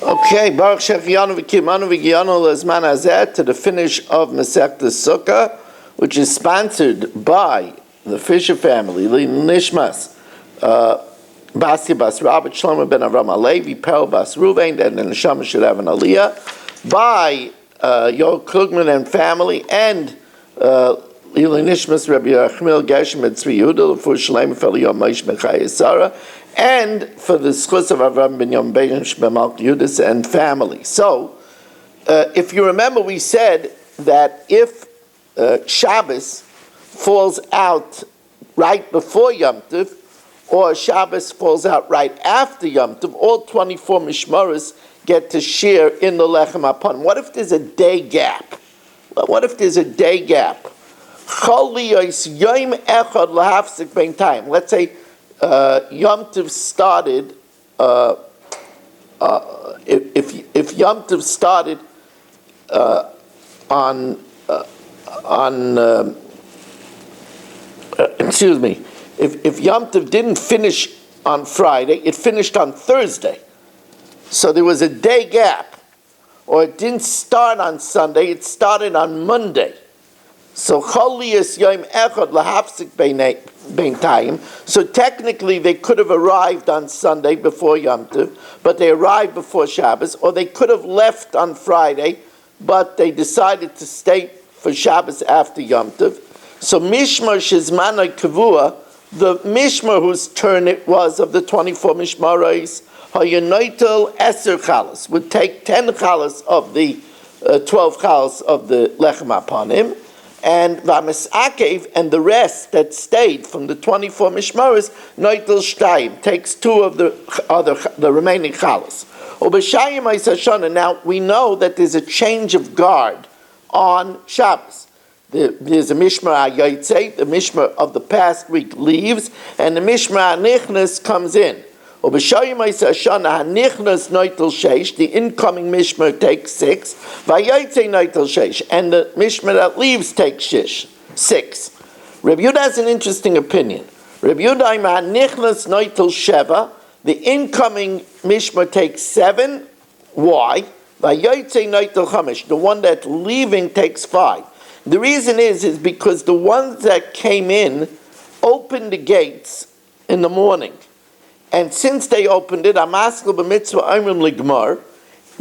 Okay, Baruch Shechianu v'Kimanu v'Giyanu Lezman Hazeh, to the finish of Masechta Succa, which is sponsored by the Fisher family, Nishmas, Basi Bas Robert Shlomo ben Avram Alevi, Perel Bas Ruvain, and the Neshama should have an Aliyah, by Yoel Klugman and family, and Ili Nishmas Rabbi Yachmil Gershom et Tzvi Yehuda, for Shalem Fel Yom Moshe Mechai Sarah, and for the Schus of Avram ben Yom Bein Shbemalk Yudis and family. So, if you remember, we said that if Shabbos falls out right before Yom Tov, or Shabbos falls out right after Yom Tov, all 24 Mishmaros get to share in the Lechem Hapanim. What if there's a day gap? What if there's a day gap? Let's say Yom Tov started. If Yom Tov started if Yom Tov didn't finish on Friday, it finished on Thursday. So there was a day gap. Or it didn't start on Sunday, it started on Monday. So Choliyas Yom Echad Lahafsik Bein Tayim. So technically they could have arrived on Sunday before Yom Tov, but they arrived before Shabbos, or they could have left on Friday, but they decided to stay for Shabbos after Yom Tov. So Mishmar Shizmanai Kavua, the Mishmar whose turn it was of the 24 Mishmaros, Hayanaitel Eser Chalas, would take 10 Chalas of the 12 Chalas of the Lechem Hapanim, and Vamis Akev and the rest that stayed from the 24 Mishmaros, Noitel Shtayim, takes 2 of the remaining Chalas. Now we know that there's a change of guard on Shabbos. There's a Mishmar HaYotzei, the Mishmar of the past week leaves, and the Mishmar HaNichnas comes in. The incoming Mishmar takes 6, and the Mishmar that leaves takes 6. Rabbi Yehuda has an interesting opinion. Rabbi Yehuda, the incoming Mishmar takes 7. Why? The one that's leaving takes 5. The reason is because the ones that came in opened the gates in the morning. And since they opened it, Amaskal b'mitzvah Omrim ligmar,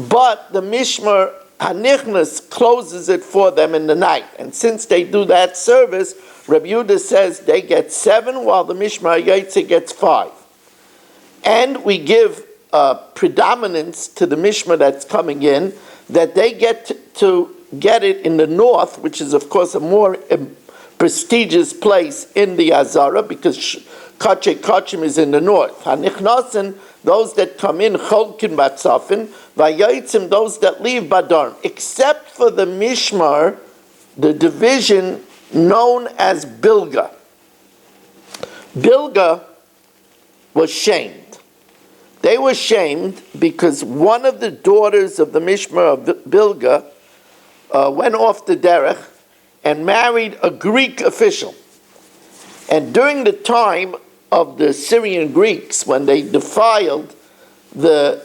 but the Mishmar Hanichnas closes it for them in the night. And since they do that service, Rabbi Yehuda says they get 7, while the Mishmar HaYotzei gets 5. And we give predominance to the Mishmar that's coming in, that they get to get it in the north, which is of course a more prestigious place in the Azara, because Kachay Kachim is in the north. Hanichnasen, those that come in, Cholkin Batzafin, Vayotzim, those that leave Badarm, except for the Mishmar, the division known as Bilga. Bilga was shamed. They were shamed because one of the daughters of the Mishmar of Bilga went off the derech and married a Greek official. And during the time of the Syrian Greeks, when they defiled the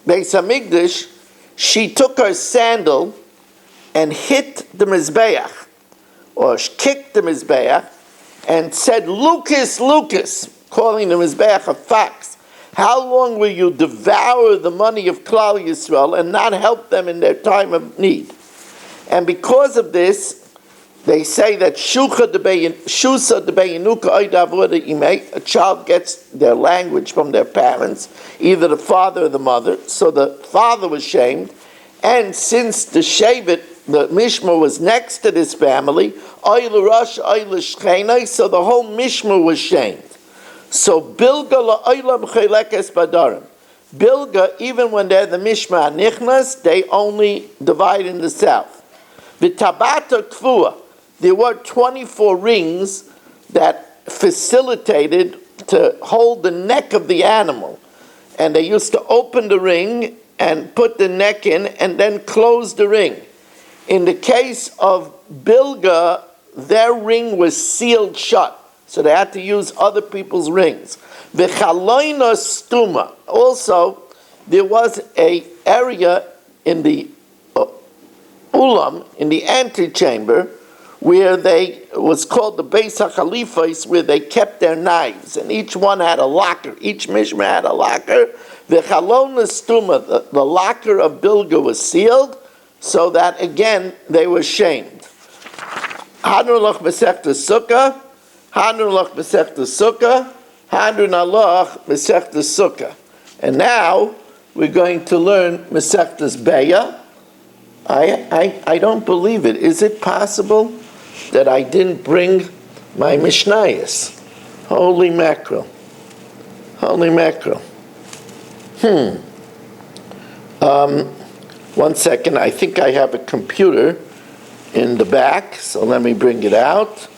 Beis Hamikdash, she took her sandal and hit the Mizbeach, or kicked the Mizbeach, and said, Lucas, Lucas, calling the Mizbeach a fox, how long will you devour the money of Klal Yisrael and not help them in their time of need? And because of this, they say that a child gets their language from their parents, either the father or the mother. So the father was shamed, and since the Shevet, the Mishmar, was next to this family, so the whole Mishmar was shamed. So Bilga, even when they're the Mishmar Nichnas, they only divide in the south. V'tabata kfua, there were 24 rings that facilitated to hold the neck of the animal. And they used to open the ring and put the neck in and then close the ring. In the case of Bilga, their ring was sealed shut, so they had to use other people's rings. V'chaloina stuma, also there was a area in the ulam, in the antechamber, where they was called the Beitza Chalifos, where they kept their knives, and each one had a locker. Each Mishna had a locker. The Chalon Stuma, the locker of Bilga, was sealed, so that again they were shamed. Hadrun loch Masechta Succa, Hadrun loch Masechta Succa, Hadrun loch Masechta Succa. And now we're going to learn Masechtas Beya. I don't believe it. Is it possible that I didn't bring my Mishnayos? Holy mackerel. Holy mackerel. One second. I think I have a computer in the back, so let me bring it out.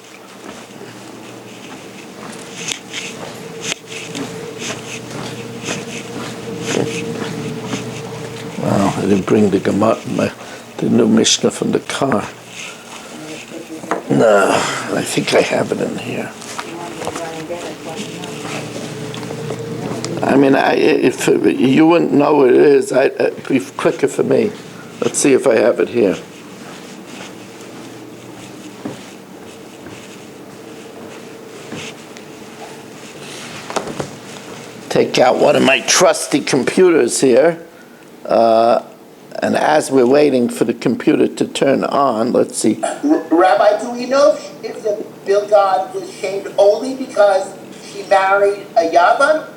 Wow, I didn't bring the new Mishnah from the car. No, I think I have it in here. I mean, if you wouldn't know what it is, it'd be quicker for me. Let's see if I have it here. Take out one of my trusty computers here. And as we're waiting for the computer to turn on, let's see. Rabbi, do we know if the Bilgad was shamed only because she married a Yavan,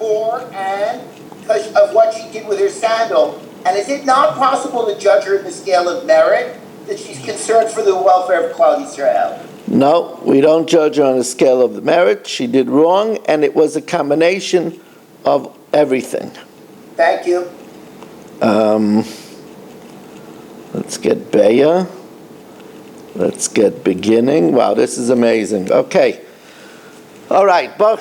and because of what she did with her sandal? And is it not possible to judge her in the scale of merit, that she's concerned for the welfare of Klal Yisrael? No, we don't judge her on the scale of the merit. She did wrong, and it was a combination of everything. Thank you. Let's get Beya. Let's get beginning. Wow, this is amazing. Okay. All right. To the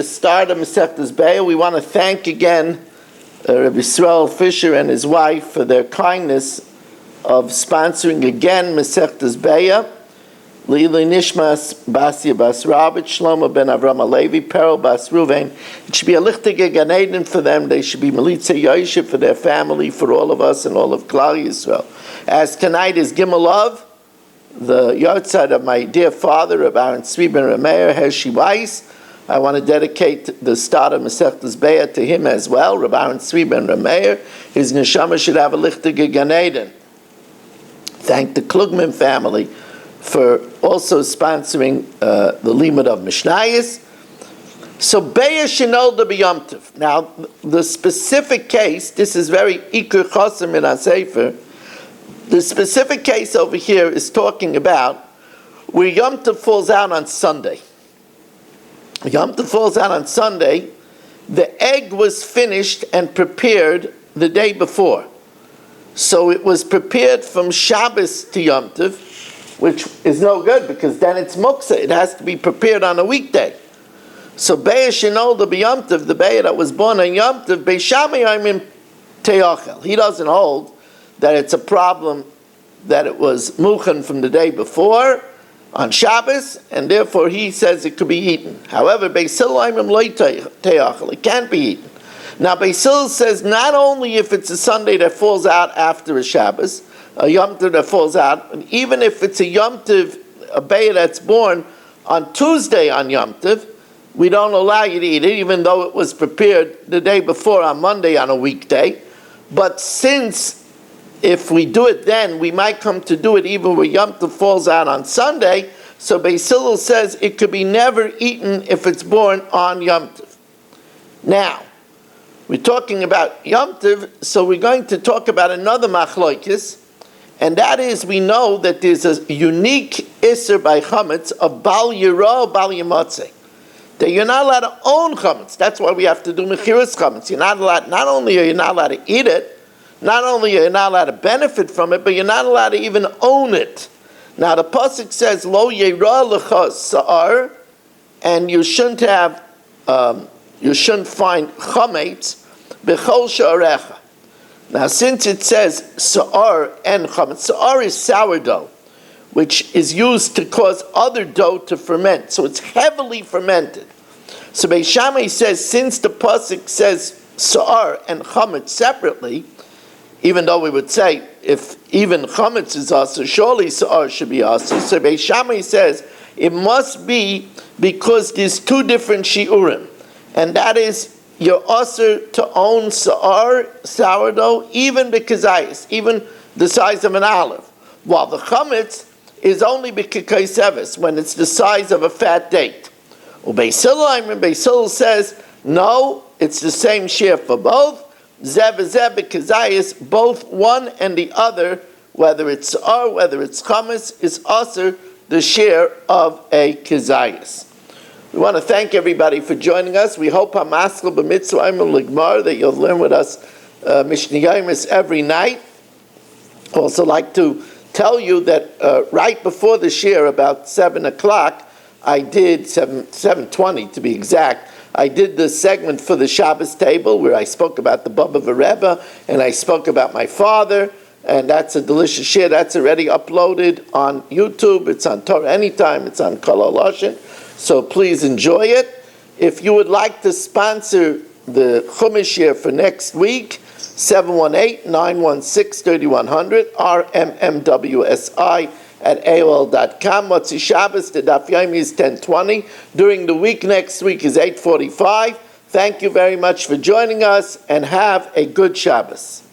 start of Masechtas Beya, we want to thank again Rabbi Yisrael Fisher and his wife for their kindness of sponsoring again Masechtas Beya. Lili Nishmas Basia Bas Rabit Shlomo Ben Avram Alevi Perel Bas Ruvain. It should be a lichtige Gan Eden for them. They should be Melitza Yoshev for their family, for all of us and all of Klal Yisrael. As tonight is Gimelov, the yahrzeit of my dear father, Rabbi Aaron Tzvi Ben Rameir Hershey Weiss. I want to dedicate the start of Masechtas Beya to him as well. Rabbi Aaron Tzvi Ben Rameir. His neshama should have a lichtige Gan Eden. Thank the Klugman family for also sponsoring the limud of Mishnayos. So Beya Shenolda B'Yom Tov. Now, the specific case, this is very Iker Chosim in our Sefer. The specific case over here is talking about where Yom Tov falls out on Sunday. Yom Tov falls out on Sunday. The egg was finished and prepared the day before. So it was prepared from Shabbos to Yom Tov, which is no good because then it's muksa. It has to be prepared on a weekday. So Beya Shenolda B'Yom Tov, the Beya that was born on Yom Tov, Beishami Yomim Te'achel. He doesn't hold that it's a problem that it was muchen from the day before on Shabbos, and therefore he says it could be eaten. However, Beis Hillel Yomim Lo Te'achel. It can't be eaten. Now Beis Hillel says not only if it's a Sunday that falls out after a Shabbos, a Yom Tov that falls out, and even if it's a Yom Tov, a Beya that's born on Tuesday on Yom Tov, we don't allow you to eat it, even though it was prepared the day before on Monday on a weekday. But since if we do it then, we might come to do it even when Yom Tov falls out on Sunday, so Beis Hillel says it could be never eaten if it's born on Yom Tov. Now, we're talking about Yom Tov, so we're going to talk about another machlokes. And that is, we know that there's a unique Isser by Chametz of Bal Yira, Bal Yamatzeh. That you're not allowed to own Chametz. That's why we have to do Mechiras Chametz. You're not allowed, not only are you not allowed to eat it, not only are you not allowed to benefit from it, but you're not allowed to even own it. Now the Pasuk says, Lo Yira Lecha Sa'ar, and you shouldn't have, you shouldn't find Chametz, Bechol Sha'arecha. Now, since it says sa'ar and chametz, sa'ar is sourdough, which is used to cause other dough to ferment. So it's heavily fermented. So Beis Shammai says, since the pasuk says Sa'ar and chametz separately, even though we would say if even chametz is also, surely Sa'ar should be also. So Beis Shammai says it must be because there's two different shiurim, and that is you're also to own Sa'ar, sourdough, even b'kezayis, even the size of an olive, while the chametz is only b'kekaisevis, when it's the size of a fat date. Beis Hillel says, no, it's the same share for both. Zeh v'zeh b'kezayis, both one and the other, whether it's Sa'ar, whether it's chametz, is also the share of a kezayis. We want to thank everybody for joining us. We hope Hamaskal b'mitzvah l'gmar that you'll learn with us Mishna Yomis every night. I also like to tell you that right before the shir, about 7 o'clock, I did, 7:20 to be exact, I did the segment for the Shabbos table where I spoke about the Baba Rebbe and I spoke about my father, and that's a delicious shir. That's already uploaded on YouTube. It's on Torah Anytime. It's on Kol HaLashon. So please enjoy it. If you would like to sponsor the Chumash shir for next week, 718-916-3100, rmmwsi@aol.com. Motzi Shabbos, the Daf Yomi is 10:20. During the week next week is 8:45. Thank you very much for joining us, and have a good Shabbos.